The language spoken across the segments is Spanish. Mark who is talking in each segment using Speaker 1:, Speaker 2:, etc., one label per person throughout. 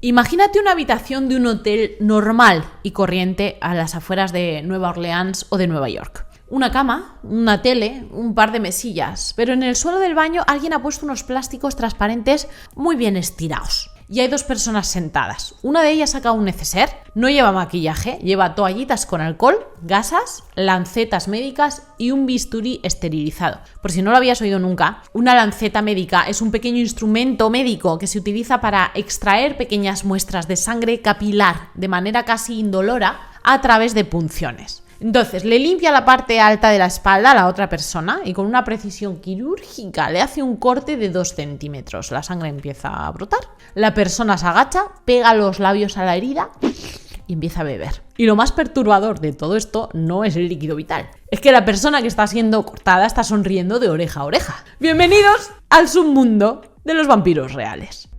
Speaker 1: Imagínate una habitación de un hotel normal y corriente a las afueras de Nueva Orleans o de Nueva York. Una cama, una tele, un par de mesillas, pero en el suelo del baño alguien ha puesto unos plásticos transparentes muy bien estirados. Y hay dos personas sentadas. Una de ellas saca un neceser, no lleva maquillaje, lleva toallitas con alcohol, gasas, lancetas médicas y un bisturí esterilizado. Por si no lo habías oído nunca, una lanceta médica es un pequeño instrumento médico que se utiliza para extraer pequeñas muestras de sangre capilar de manera casi indolora a través de punciones. Entonces, le limpia la parte alta de la espalda a la otra persona y con una precisión quirúrgica le hace un corte de 2 centímetros. La sangre empieza a brotar, la persona se agacha, pega los labios a la herida y empieza a beber. Y lo más perturbador de todo esto no es el líquido vital, es que la persona que está siendo cortada está sonriendo de oreja a oreja. Bienvenidos al submundo de los vampiros reales.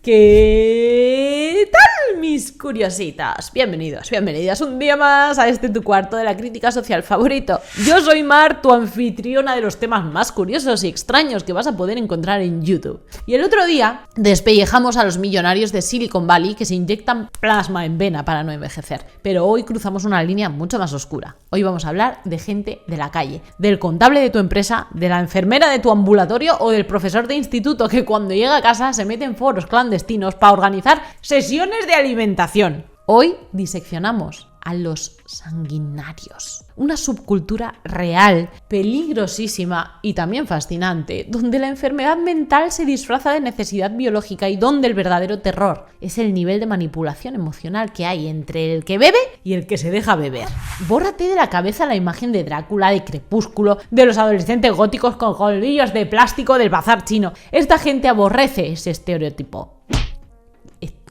Speaker 1: ¿Qué tal, mis curiositas? Bienvenidos, bienvenidas un día más a tu cuarto de la crítica social favorito. Yo soy Mar, tu anfitriona de los temas más curiosos y extraños que vas a poder encontrar en YouTube. Y el otro día despellejamos a los millonarios de Silicon Valley que se inyectan plasma en vena para no envejecer. Pero hoy cruzamos una línea mucho más oscura. Hoy vamos a hablar de gente de la calle, del contable de tu empresa, de la enfermera de tu ambulatorio o del profesor de instituto que cuando llega a casa se mete en foros clandestinos para organizar sesiones de alimentación. Hoy diseccionamos a los sanguinarios, una subcultura real, peligrosísima y también fascinante, donde la enfermedad mental se disfraza de necesidad biológica y donde el verdadero terror es el nivel de manipulación emocional que hay entre el que bebe y el que se deja beber. Bórrate de la cabeza la imagen de Drácula, de Crepúsculo, de los adolescentes góticos con colmillos de plástico del bazar chino. Esta gente aborrece ese estereotipo.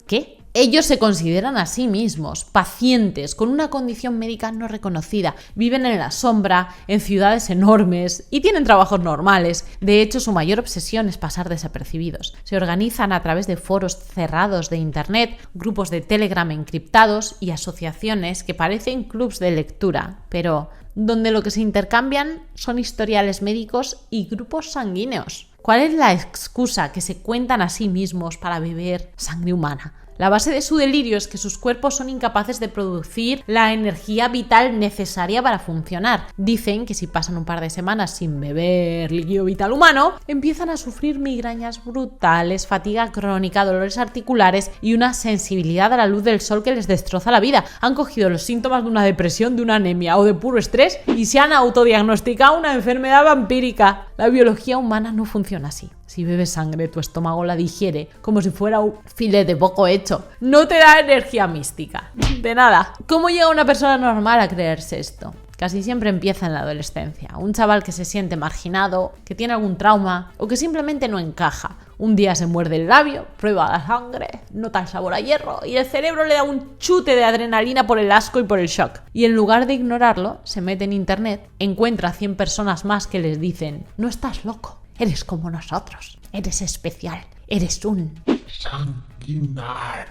Speaker 1: ¿Qué? Ellos se consideran a sí mismos pacientes con una condición médica no reconocida, viven en la sombra, en ciudades enormes y tienen trabajos normales. De hecho, su mayor obsesión es pasar desapercibidos. Se organizan a través de foros cerrados de internet, grupos de Telegram encriptados y asociaciones que parecen clubs de lectura, pero donde lo que se intercambian son historiales médicos y grupos sanguíneos. ¿Cuál es la excusa que se cuentan a sí mismos para beber sangre humana? La base de su delirio es que sus cuerpos son incapaces de producir la energía vital necesaria para funcionar. Dicen que si pasan un par de semanas sin beber líquido vital humano, empiezan a sufrir migrañas brutales, fatiga crónica, dolores articulares y una sensibilidad a la luz del sol que les destroza la vida. Han cogido los síntomas de una depresión, de una anemia o de puro estrés y se han autodiagnosticado una enfermedad vampírica. La biología humana no funciona así. Si bebes sangre, tu estómago la digiere como si fuera un filete poco hecho. No te da energía mística. De nada. ¿Cómo llega una persona normal a creerse esto? Casi siempre empieza en la adolescencia. Un chaval que se siente marginado, que tiene algún trauma o que simplemente no encaja. Un día se muerde el labio, prueba la sangre, nota el sabor a hierro y el cerebro le da un chute de adrenalina por el asco y por el shock. Y en lugar de ignorarlo, se mete en internet, encuentra a 100 personas más que les dicen: no estás loco. Eres como nosotros, eres especial, eres un sanguinario.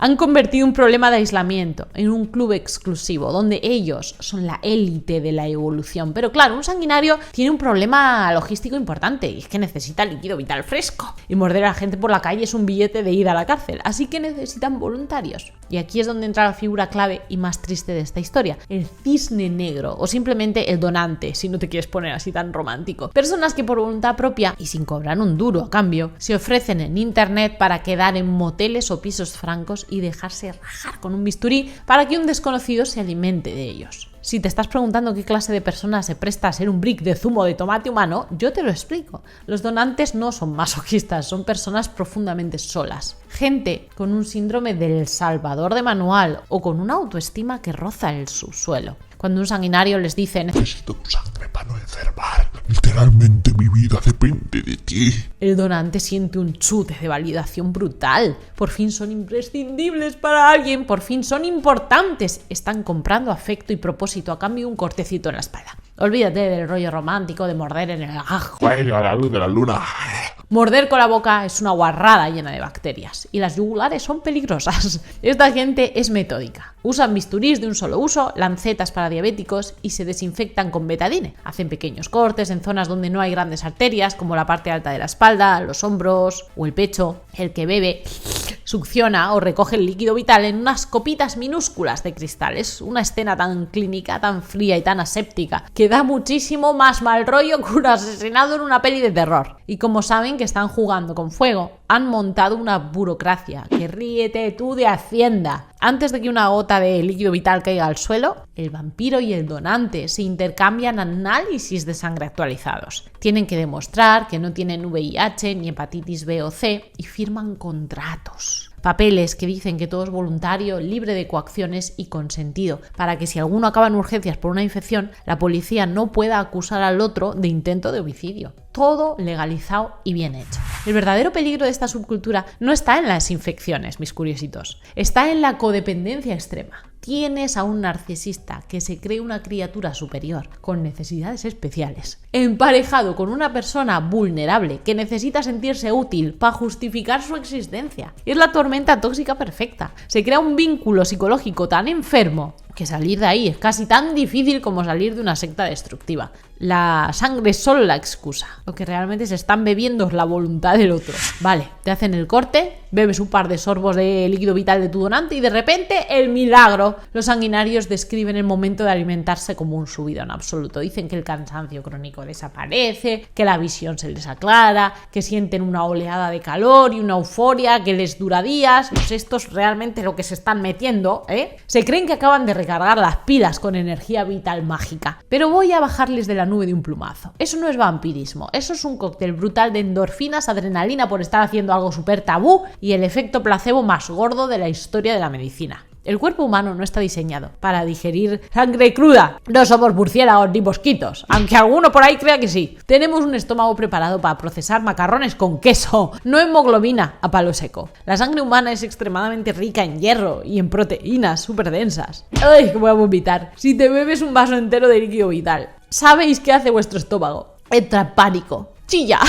Speaker 1: Han convertido un problema de aislamiento en un club exclusivo, donde ellos son la élite de la evolución. Pero claro, un sanguinario tiene un problema logístico importante, y es que necesita líquido vital fresco. Y morder a la gente por la calle es un billete de ida a la cárcel, así que necesitan voluntarios. Y aquí es donde entra la figura clave y más triste de esta historia, el cisne negro, o simplemente el donante, si no te quieres poner así tan romántico. Personas que por voluntad propia, y sin cobrar un duro a cambio, se ofrecen en internet para quedar en moteles o pisos francos y dejarse rajar con un bisturí para que un desconocido se alimente de ellos. Si te estás preguntando qué clase de persona se presta a ser un brick de zumo de tomate humano, yo te lo explico. Los donantes no son masoquistas, son personas profundamente solas. Gente con un síndrome del salvador de manual o con una autoestima que roza el subsuelo. Cuando un sanguinario les dice: necesito tu sangre para no enfermar, literalmente mi vida depende de ti, el donante siente un chute de validación brutal. Por fin son imprescindibles para alguien, por fin son importantes. Están comprando afecto y propósito a cambio de un cortecito en la espalda. Olvídate del rollo romántico de morder en el ajo.
Speaker 2: Bueno, a la luz de la luna.
Speaker 1: Morder con la boca es una guarrada llena de bacterias y las yugulares son peligrosas. Esta gente es metódica. Usan bisturís de un solo uso, lancetas para diabéticos y se desinfectan con betadine. Hacen pequeños cortes en zonas donde no hay grandes arterias, como la parte alta de la espalda, los hombros o el pecho. El que bebe succiona o recoge el líquido vital en unas copitas minúsculas de cristal. Es una escena tan clínica, tan fría y tan aséptica que da muchísimo más mal rollo que un asesinato en una peli de terror. Y como saben que están jugando con fuego, han montado una burocracia que ríete tú de Hacienda. Antes de que una gota de líquido vital caiga al suelo, el vampiro y el donante se intercambian análisis de sangre actualizados. Tienen que demostrar que no tienen VIH ni hepatitis B o C y firman contratos. Papeles que dicen que todo es voluntario, libre de coacciones y consentido, para que si alguno acaba en urgencias por una infección, la policía no pueda acusar al otro de intento de homicidio. Todo legalizado y bien hecho. El verdadero peligro de esta subcultura no está en las infecciones, mis curiositos, está en la codependencia extrema. Tienes a un narcisista que se cree una criatura superior, con necesidades especiales, emparejado con una persona vulnerable que necesita sentirse útil para justificar su existencia. Es la tormenta tóxica perfecta. Se crea un vínculo psicológico tan enfermo que salir de ahí es casi tan difícil como salir de una secta destructiva. La sangre es solo la excusa. Lo que realmente se están bebiendo es la voluntad del otro. Vale, te hacen el corte, bebes un par de sorbos de líquido vital de tu donante y de repente ¡el milagro! Los sanguinarios describen el momento de alimentarse como un subidón absoluto. Dicen que el cansancio crónico desaparece, que la visión se les aclara, que sienten una oleada de calor y una euforia que les dura días. Pues esto es realmente lo que se están metiendo, ¿eh? Se creen que acaban de recargar las pilas con energía vital mágica. Pero voy a bajarles de la nube de un plumazo. Eso no es vampirismo, eso es un cóctel brutal de endorfinas, adrenalina por estar haciendo algo súper tabú y el efecto placebo más gordo de la historia de la medicina. El cuerpo humano no está diseñado para digerir sangre cruda. No somos murciélagos ni mosquitos, aunque alguno por ahí crea que sí. Tenemos un estómago preparado para procesar macarrones con queso, no hemoglobina a palo seco. La sangre humana es extremadamente rica en hierro y en proteínas súper densas. ¡Ay, que voy a vomitar! Si te bebes un vaso entero de líquido vital, ¿sabéis qué hace vuestro estómago? Entra en pánico. ¡Chilla!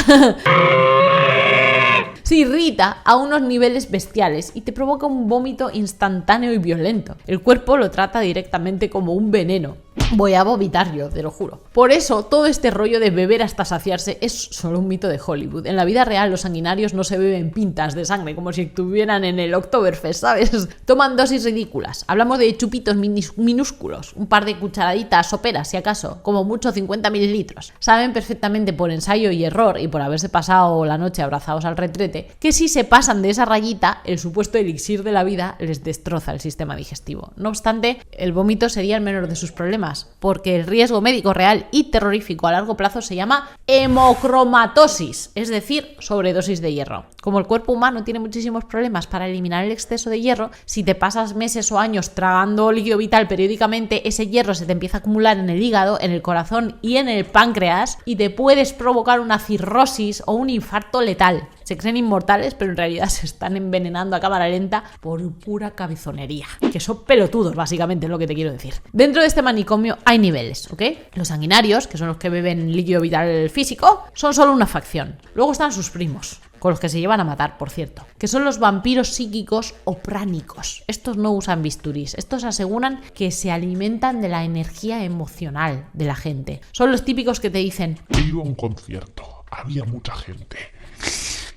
Speaker 1: Se irrita a unos niveles bestiales y te provoca un vómito instantáneo y violento. El cuerpo lo trata directamente como un veneno. Voy a vomitar yo, te lo juro. Por eso, todo este rollo de beber hasta saciarse es solo un mito de Hollywood. En la vida real, los sanguinarios no se beben pintas de sangre como si estuvieran en el Oktoberfest, ¿sabes? Toman dosis ridículas. Hablamos de chupitos minúsculos, un par de cucharaditas soperas, si acaso, como mucho 50 mililitros. Saben perfectamente por ensayo y error y por haberse pasado la noche abrazados al retrete, que si se pasan de esa rayita, el supuesto elixir de la vida les destroza el sistema digestivo. No obstante, el vómito sería el menor de sus problemas, porque el riesgo médico real y terrorífico a largo plazo se llama hemocromatosis, es decir, sobredosis de hierro. Como el cuerpo humano tiene muchísimos problemas para eliminar el exceso de hierro, si te pasas meses o años tragando líquido vital periódicamente, ese hierro se te empieza a acumular en el hígado, en el corazón y en el páncreas y te puedes provocar una cirrosis o un infarto letal. Se creen inmortales, pero en realidad se están envenenando a cámara lenta por pura cabezonería. Que son pelotudos, básicamente, es lo que te quiero decir. Dentro de este manicomio hay niveles, ¿ok? Los sanguinarios, que son los que beben líquido vital físico, son solo una facción. Luego están sus primos, con los que se llevan a matar, por cierto, que son los vampiros psíquicos o pránicos. Estos no usan bisturís, estos aseguran que se alimentan de la energía emocional de la gente. Son los típicos que te dicen:
Speaker 2: he ido a un concierto, había mucha gente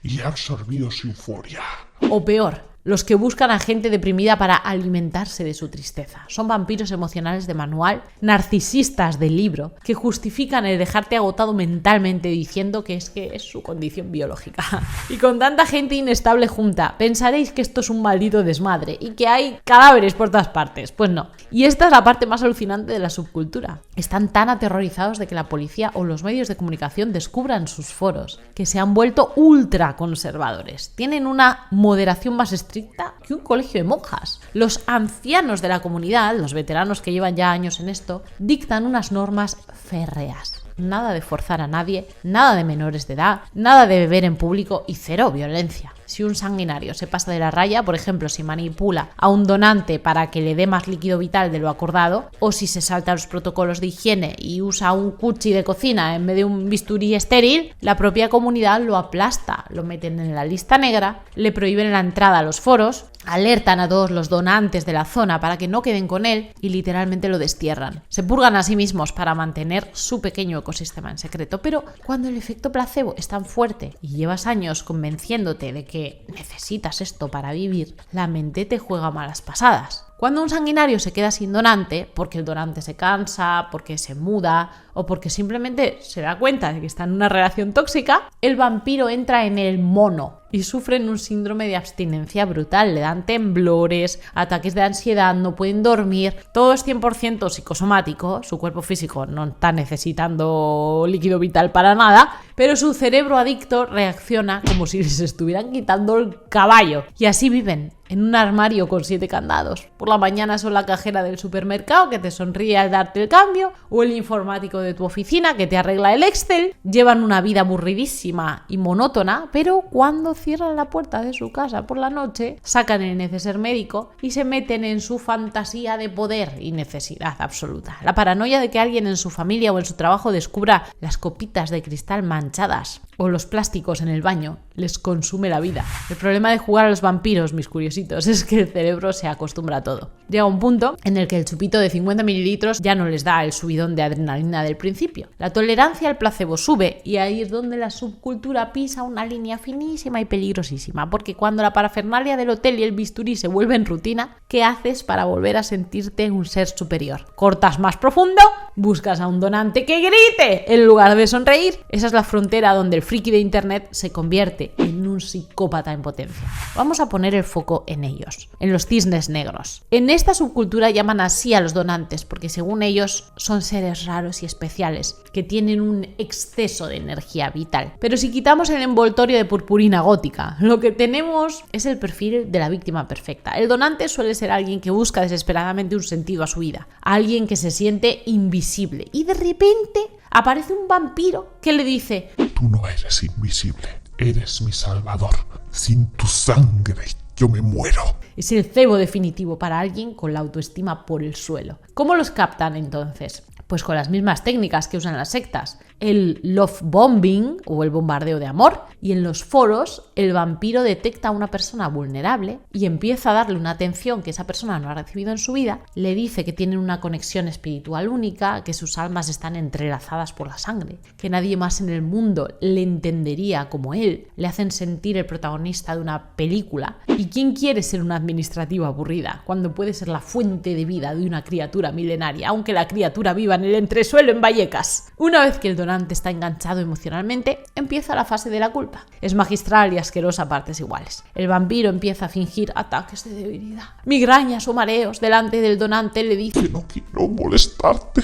Speaker 2: y he absorbido su euforia.
Speaker 1: O peor, los que buscan a gente deprimida para alimentarse de su tristeza. Son vampiros emocionales de manual, narcisistas de libro, que justifican el dejarte agotado mentalmente diciendo que es su condición biológica. Y con tanta gente inestable junta, pensaréis que esto es un maldito desmadre y que hay cadáveres por todas partes. Pues no. Y esta es la parte más alucinante de la subcultura. Están tan aterrorizados de que la policía o los medios de comunicación descubran sus foros, que se han vuelto ultra conservadores. Tienen una moderación más estricta que un colegio de monjas. Los ancianos de la comunidad, los veteranos que llevan ya años en esto, dictan unas normas férreas. Nada de forzar a nadie, nada de menores de edad, nada de beber en público y cero violencia. Si un sanguinario se pasa de la raya, por ejemplo, si manipula a un donante para que le dé más líquido vital de lo acordado, o si se salta los protocolos de higiene y usa un cuchi de cocina en vez de un bisturí estéril, la propia comunidad lo aplasta, lo meten en la lista negra, le prohíben la entrada a los foros, alertan a todos los donantes de la zona para que no queden con él y literalmente lo destierran. Se purgan a sí mismos para mantener su pequeño ecosistema en secreto, pero cuando el efecto placebo es tan fuerte y llevas años convenciéndote de que necesitas esto para vivir, la mente te juega malas pasadas. Cuando un sanguinario se queda sin donante, porque el donante se cansa, porque se muda o porque simplemente se da cuenta de que está en una relación tóxica, el vampiro entra en el mono y sufren un síndrome de abstinencia brutal. Le dan temblores, ataques de ansiedad, no pueden dormir. Todo es 100% psicosomático. Su cuerpo físico no está necesitando líquido vital para nada, pero su cerebro adicto reacciona como si les estuvieran quitando el caballo. Y así viven en un armario con 7 candados. Por la mañana son la cajera del supermercado que te sonríe al darte el cambio, o el informático de tu oficina que te arregla el Excel. Llevan una vida aburridísima y monótona, pero cuando cierran la puerta de su casa por la noche, sacan el neceser médico y se meten en su fantasía de poder y necesidad absoluta. La paranoia de que alguien en su familia o en su trabajo descubra las copitas de cristal manchadas o los plásticos en el baño les consume la vida. El problema de jugar a los vampiros, mis curiositos, es que el cerebro se acostumbra a todo. Llega un punto en el que el chupito de 50 mililitros ya no les da el subidón de adrenalina del principio. La tolerancia al placebo sube y ahí es donde la subcultura pisa una línea finísima y peligrosísima, porque cuando la parafernalia del hotel y el bisturí se vuelven rutina, ¿qué haces para volver a sentirte un ser superior? ¿Cortas más profundo? ¿Buscas a un donante que grite en lugar de sonreír? Esa es la frontera donde el friki de internet se convierte en un psicópata en potencia. Vamos a poner el foco en ellos, en los cisnes negros. En esta subcultura llaman así a los donantes porque según ellos son seres raros y especiales que tienen un exceso de energía vital. Pero si quitamos el envoltorio de purpurina gótica, lo que tenemos es el perfil de la víctima perfecta. El donante suele ser alguien que busca desesperadamente un sentido a su vida, alguien que se siente invisible y de repente aparece un vampiro que le dice:
Speaker 2: Tú no eres invisible, eres mi salvador. Sin tu sangre yo me muero.
Speaker 1: Es el cebo definitivo para alguien con la autoestima por el suelo. ¿Cómo los captan entonces? Pues con las mismas técnicas que usan las sectas. El love bombing o el bombardeo de amor, y en los foros el vampiro detecta a una persona vulnerable y empieza a darle una atención que esa persona no ha recibido en su vida, le dice que tienen una conexión espiritual única, que sus almas están entrelazadas por la sangre, que nadie más en el mundo le entendería como él, le hacen sentir el protagonista de una película. ¿Y quién quiere ser una administrativa aburrida cuando puede ser la fuente de vida de una criatura milenaria, aunque la criatura viva en el entresuelo en Vallecas? Una vez que el donante está enganchado emocionalmente, empieza la fase de la culpa. Es magistral y asquerosa a partes iguales. El vampiro empieza a fingir ataques de debilidad, migrañas o mareos delante del donante. Le dice:
Speaker 2: Que no quiero molestarte.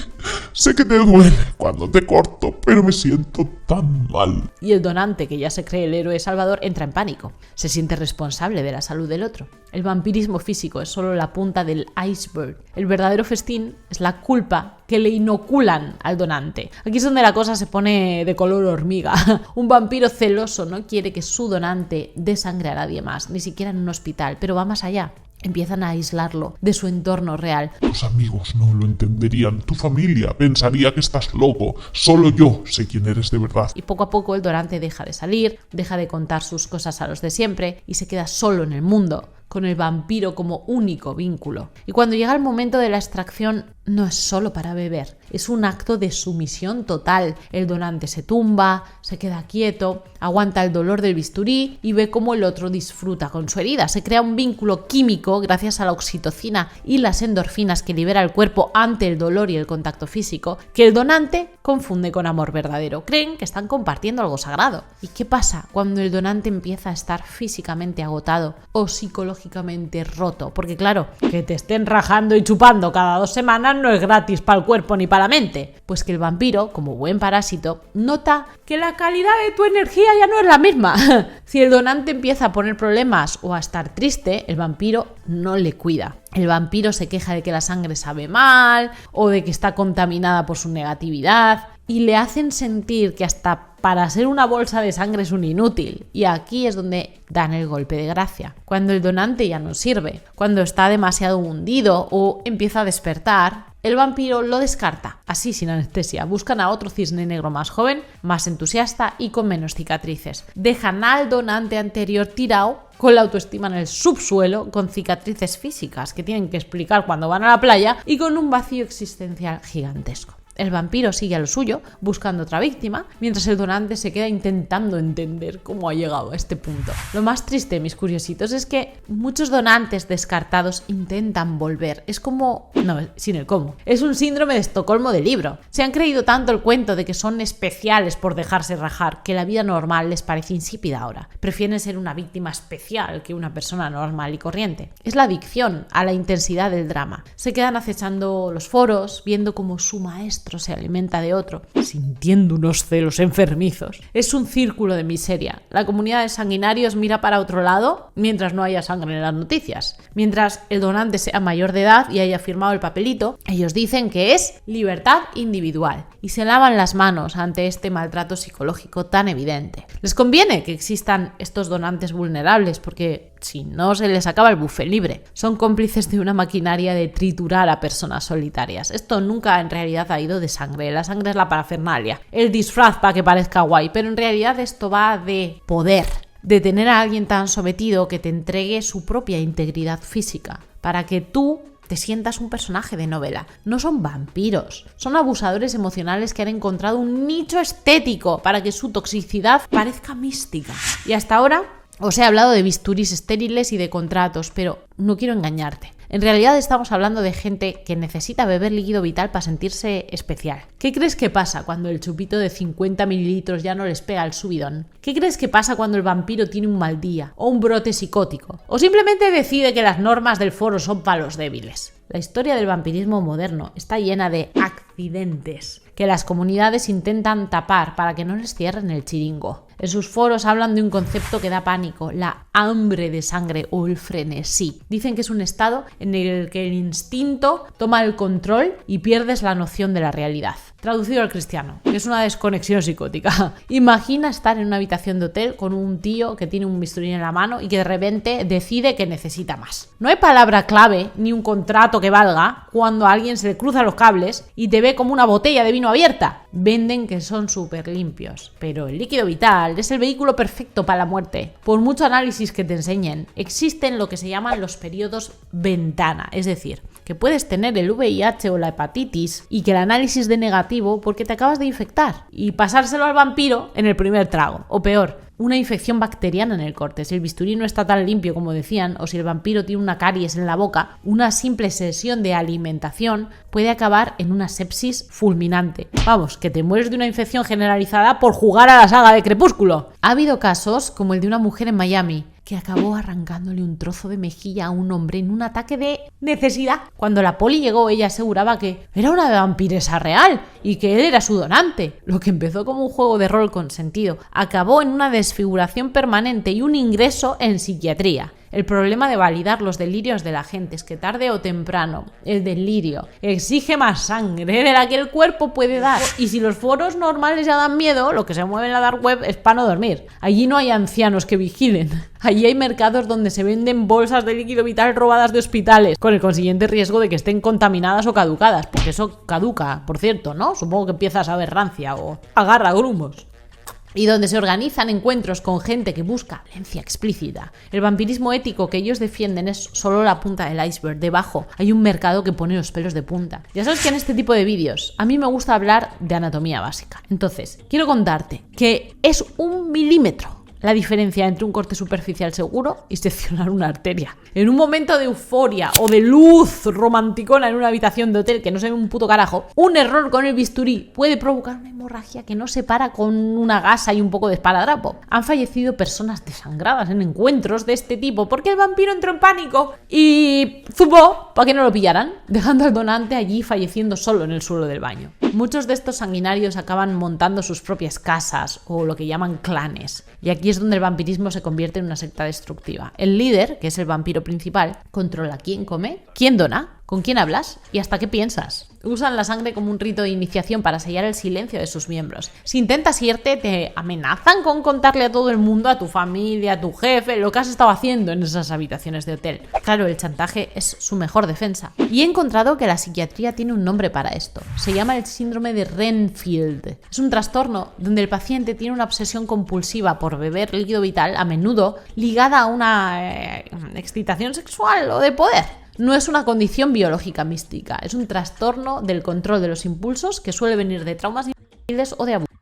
Speaker 2: Sé que te duele cuando te corto, pero me siento tan mal.
Speaker 1: Y el donante, que ya se cree el héroe salvador, entra en pánico. Se siente responsable de la salud del otro. El vampirismo físico es solo la punta del iceberg. El verdadero festín es la culpa que le inoculan al donante. Aquí es donde la cosa se pone de color hormiga. Un vampiro celoso no quiere que su donante dé sangre a nadie más, ni siquiera en un hospital, pero va más allá. Empiezan a aislarlo de su entorno real.
Speaker 2: Tus amigos no lo entenderían, tu familia pensaría que estás loco, solo yo sé quién eres de verdad.
Speaker 1: Y poco a poco el donante deja de salir, deja de contar sus cosas a los de siempre y se queda solo en el mundo, con el vampiro como único vínculo. Y cuando llega el momento de la extracción, no es solo para beber, es un acto de sumisión total. El donante se tumba, se queda quieto, aguanta el dolor del bisturí y ve cómo el otro disfruta con su herida. Se crea un vínculo químico gracias a la oxitocina y las endorfinas que libera el cuerpo ante el dolor y el contacto físico, que el donante confunde con amor verdadero. Creen que están compartiendo algo sagrado. ¿Y qué pasa cuando el donante empieza a estar físicamente agotado o psicológicamente roto? Porque claro, que te estén rajando y chupando cada 2 semanas no es gratis para el cuerpo ni para la mente. Pues que el vampiro, como buen parásito, nota que la calidad de tu energía ya no es la misma. Si el donante empieza a poner problemas o a estar triste, el vampiro no le cuida. El vampiro se queja de que la sangre sabe mal o de que está contaminada por su negatividad. y le hacen sentir que hasta para ser una bolsa de sangre es un inútil. Y aquí es donde dan el golpe de gracia. Cuando el donante ya no sirve, cuando está demasiado hundido o empieza a despertar, el vampiro lo descarta, así sin anestesia. Buscan a otro cisne negro más joven, más entusiasta y con menos cicatrices. Dejan al donante anterior tirado, con la autoestima en el subsuelo, con cicatrices físicas que tienen que explicar cuando van a la playa y con un vacío existencial gigantesco. El vampiro sigue a lo suyo, buscando otra víctima, mientras el donante se queda intentando entender cómo ha llegado a este punto. Lo más triste, mis curiositos, es que muchos donantes descartados intentan volver. Es como... no, sin el cómo. Es un síndrome de Estocolmo del libro. Se han creído tanto el cuento de que son especiales por dejarse rajar, que la vida normal les parece insípida ahora. Prefieren ser una víctima especial que una persona normal y corriente. Es la adicción a la intensidad del drama. Se quedan acechando los foros, viendo cómo su maestro se alimenta de otro, sintiendo unos celos enfermizos. Es un círculo de miseria. La comunidad de sanguinarios mira para otro lado mientras no haya sangre en las noticias. Mientras el donante sea mayor de edad y haya firmado el papelito, ellos dicen que es libertad individual y se lavan las manos ante este maltrato psicológico tan evidente. Les conviene que existan estos donantes vulnerables porque si no se les acaba el buffet libre. Son cómplices de una maquinaria de triturar a personas solitarias. Esto nunca en realidad ha ido de sangre. La sangre es la parafernalia, el disfraz para que parezca guay, pero en realidad esto va de poder, de tener a alguien tan sometido que te entregue su propia integridad física para que tú te sientas un personaje de novela. No son vampiros, son abusadores emocionales que han encontrado un nicho estético para que su toxicidad parezca mística. Y hasta ahora os he hablado de bisturís estériles y de contratos, pero no quiero engañarte. En realidad estamos hablando de gente que necesita beber líquido vital para sentirse especial. ¿Qué crees que pasa cuando el chupito de 50 mililitros ya no les pega el subidón? ¿Qué crees que pasa cuando el vampiro tiene un mal día o un brote psicótico? ¿O simplemente decide que las normas del foro son para los débiles? La historia del vampirismo moderno está llena de accidentes que las comunidades intentan tapar para que no les cierren el chiringo. En sus foros hablan de un concepto que da pánico, la hambre de sangre o el frenesí. Dicen que es un estado en el que el instinto toma el control y pierdes la noción de la realidad. Traducido al cristiano, que es una desconexión psicótica. Imagina estar en una habitación de hotel con un tío que tiene un bisturí en la mano y que de repente decide que necesita más. No hay palabra clave ni un contrato que valga cuando a alguien se le cruzan los cables y te ve como una botella de vino abierta. Venden que son súper limpios, pero el líquido vital es el vehículo perfecto para la muerte. Por mucho análisis que te enseñen, existen lo que se llaman los periodos ventana, es decir, que puedes tener el VIH o la hepatitis y que el análisis dé negativo porque te acabas de infectar y pasárselo al vampiro en el primer trago, o peor, una infección bacteriana en el corte. Si el bisturí no está tan limpio como decían, o si el vampiro tiene una caries en la boca, una simple sesión de alimentación puede acabar en una sepsis fulminante. Vamos, que te mueres de una infección generalizada por jugar a la saga de Crepúsculo. Ha habido casos como el de una mujer en Miami que acabó arrancándole un trozo de mejilla a un hombre en un ataque de necesidad. Cuando la poli llegó, ella aseguraba que era una vampiresa real y que él era su donante. Lo que empezó como un juego de rol consentido acabó en una desfiguración permanente y un ingreso en psiquiatría. El problema de validar los delirios de la gente es que tarde o temprano el delirio exige más sangre de la que el cuerpo puede dar. Y si los foros normales ya dan miedo, lo que se mueve en la dark web es para no dormir. Allí no hay ancianos que vigilen. Allí hay mercados donde se venden bolsas de líquido vital robadas de hospitales, con el consiguiente riesgo de que estén contaminadas o caducadas, porque eso caduca, por cierto, ¿no? Supongo que empieza a saber rancia o agarra grumos. Y donde se organizan encuentros con gente que busca violencia explícita. El vampirismo ético que ellos defienden es solo la punta del iceberg. Debajo hay un mercado que pone los pelos de punta. Ya sabes que en este tipo de vídeos a mí me gusta hablar de anatomía básica. Entonces, quiero contarte que es 1 milímetro la diferencia entre un corte superficial seguro y seccionar una arteria. En un momento de euforia o de luz romanticona en una habitación de hotel que no se ve un puto carajo, un error con el bisturí puede provocar una hemorragia que no se para con una gasa y un poco de esparadrapo. Han fallecido personas desangradas en encuentros de este tipo porque el vampiro entró en pánico y zumbó para que no lo pillaran, dejando al donante allí falleciendo solo en el suelo del baño. Muchos de estos sanguinarios acaban montando sus propias casas o lo que llaman clanes. Y aquí es donde el vampirismo se convierte en una secta destructiva. El líder, que es el vampiro principal, controla quién come, quién dona, ¿Con quién hablas? ¿Y hasta qué piensas? Usan la sangre como un rito de iniciación para sellar el silencio de sus miembros. Si intentas irte, te amenazan con contarle a todo el mundo, a tu familia, a tu jefe, lo que has estado haciendo en esas habitaciones de hotel. Claro, el chantaje es su mejor defensa. Y he encontrado que la psiquiatría tiene un nombre para esto. Se llama el síndrome de Renfield. Es un trastorno donde el paciente tiene una obsesión compulsiva por beber líquido vital, a menudo ligada a una excitación sexual o de poder. No es una condición biológica mística, es un trastorno del control de los impulsos que suele venir de traumas infantiles o de abuso.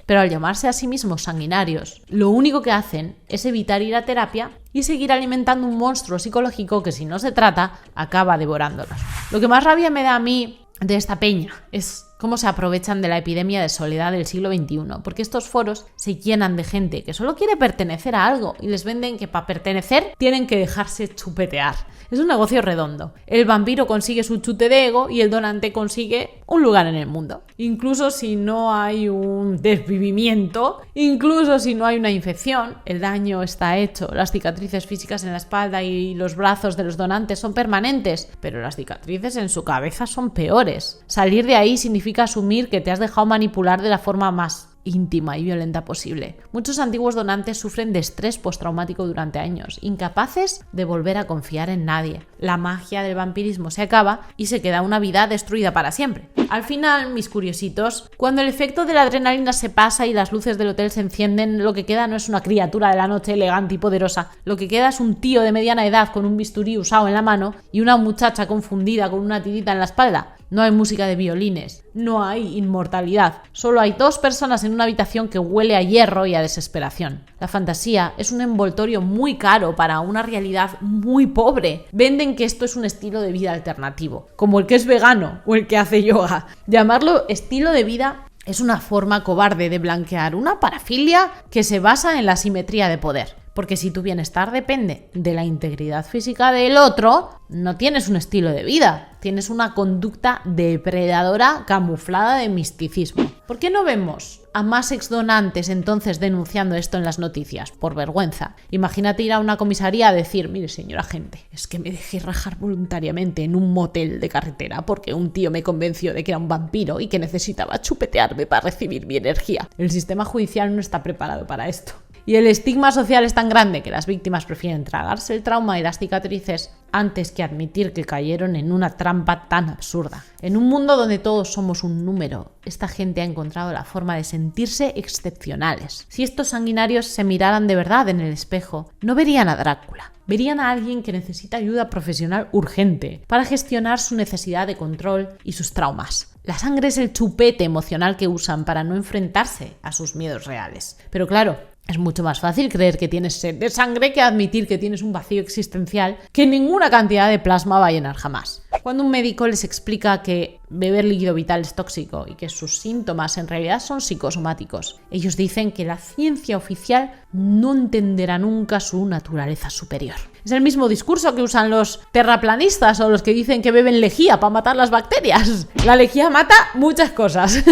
Speaker 1: Pero al llamarse a sí mismos sanguinarios, lo único que hacen es evitar ir a terapia y seguir alimentando un monstruo psicológico que, si no se trata, acaba devorándolos. Lo que más rabia me da a mí de esta peña es cómo se aprovechan de la epidemia de soledad del siglo XXI, porque estos foros se llenan de gente que solo quiere pertenecer a algo y les venden que para pertenecer tienen que dejarse chupetear. Es un negocio redondo. El vampiro consigue su chute de ego y el donante consigue un lugar en el mundo. Incluso si no hay un desvivimiento, incluso si no hay una infección, el daño está hecho. Las cicatrices físicas en la espalda y los brazos de los donantes son permanentes, pero las cicatrices en su cabeza son peores. Salir de ahí significa asumir que te has dejado manipular de la forma más íntima y violenta posible. Muchos antiguos donantes sufren de estrés postraumático durante años, incapaces de volver a confiar en nadie. La magia del vampirismo se acaba y se queda una vida destruida para siempre. Al final, mis curiositos, cuando el efecto de la adrenalina se pasa y las luces del hotel se encienden, lo que queda no es una criatura de la noche elegante y poderosa, lo que queda es un tío de mediana edad con un bisturí usado en la mano y una muchacha confundida con una tirita en la espalda. No hay música de violines, no hay inmortalidad, solo hay dos personas en una habitación que huele a hierro y a desesperación. La fantasía es un envoltorio muy caro para una realidad muy pobre. Venden que esto es un estilo de vida alternativo, como el que es vegano o el que hace yoga. Llamarlo estilo de vida es una forma cobarde de blanquear una parafilia que se basa en la simetría de poder. Porque si tu bienestar depende de la integridad física del otro, no tienes un estilo de vida, tienes una conducta depredadora camuflada de misticismo. ¿Por qué no vemos a más exdonantes entonces denunciando esto en las noticias? Por vergüenza. Imagínate ir a una comisaría a decir: mire, señor agente, es que me dejé rajar voluntariamente en un motel de carretera porque un tío me convenció de que era un vampiro y que necesitaba chupetearme para recibir mi energía. El sistema judicial no está preparado para esto. Y el estigma social es tan grande que las víctimas prefieren tragarse el trauma y las cicatrices antes que admitir que cayeron en una trampa tan absurda. En un mundo donde todos somos un número, esta gente ha encontrado la forma de sentirse excepcionales. Si estos sanguinarios se miraran de verdad en el espejo, no verían a Drácula. Verían a alguien que necesita ayuda profesional urgente para gestionar su necesidad de control y sus traumas. La sangre es el chupete emocional que usan para no enfrentarse a sus miedos reales. Pero claro, es mucho más fácil creer que tienes sed de sangre que admitir que tienes un vacío existencial que ninguna cantidad de plasma va a llenar jamás. Cuando un médico les explica que beber líquido vital es tóxico y que sus síntomas en realidad son psicosomáticos, ellos dicen que la ciencia oficial no entenderá nunca su naturaleza superior. Es el mismo discurso que usan los terraplanistas o los que dicen que beben lejía para matar las bacterias. La lejía mata muchas cosas.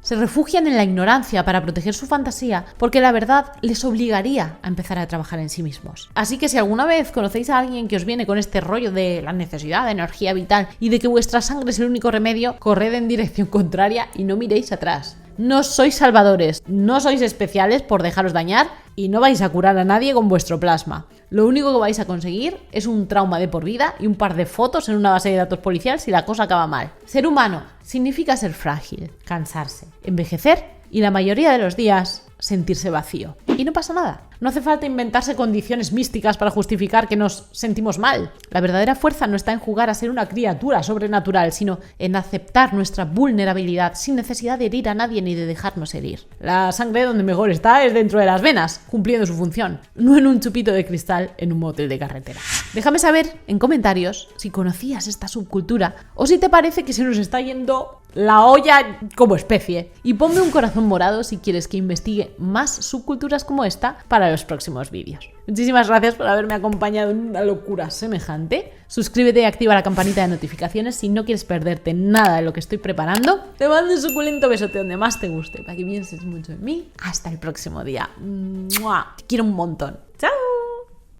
Speaker 1: Se refugian en la ignorancia para proteger su fantasía porque la verdad les obligaría a empezar a trabajar en sí mismos. Así que si alguna vez conocéis a alguien que os viene con este rollo de la necesidad de energía vital y de que vuestra sangre es el único remedio, corred en dirección contraria y no miréis atrás. No sois salvadores, no sois especiales por dejaros dañar y no vais a curar a nadie con vuestro plasma. Lo único que vais a conseguir es un trauma de por vida y un par de fotos en una base de datos policial si la cosa acaba mal. Ser humano significa ser frágil, cansarse, envejecer y la mayoría de los días sentirse vacío. Y no pasa nada. No hace falta inventarse condiciones místicas para justificar que nos sentimos mal. La verdadera fuerza no está en jugar a ser una criatura sobrenatural, sino en aceptar nuestra vulnerabilidad sin necesidad de herir a nadie ni de dejarnos herir. La sangre donde mejor está es dentro de las venas, cumpliendo su función, no en un chupito de cristal en un motel de carretera. Déjame saber en comentarios si conocías esta subcultura o si te parece que se nos está yendo la olla como especie. Y ponme un corazón morado si quieres que investigue más subculturas como esta para los próximos vídeos. Muchísimas gracias por haberme acompañado en una locura semejante. Suscríbete y activa la campanita de notificaciones si no quieres perderte nada de lo que estoy preparando. Te mando un suculento besote donde más te guste para que pienses mucho en mí. Hasta el próximo día. ¡Mua! Te quiero un montón. ¡Chao!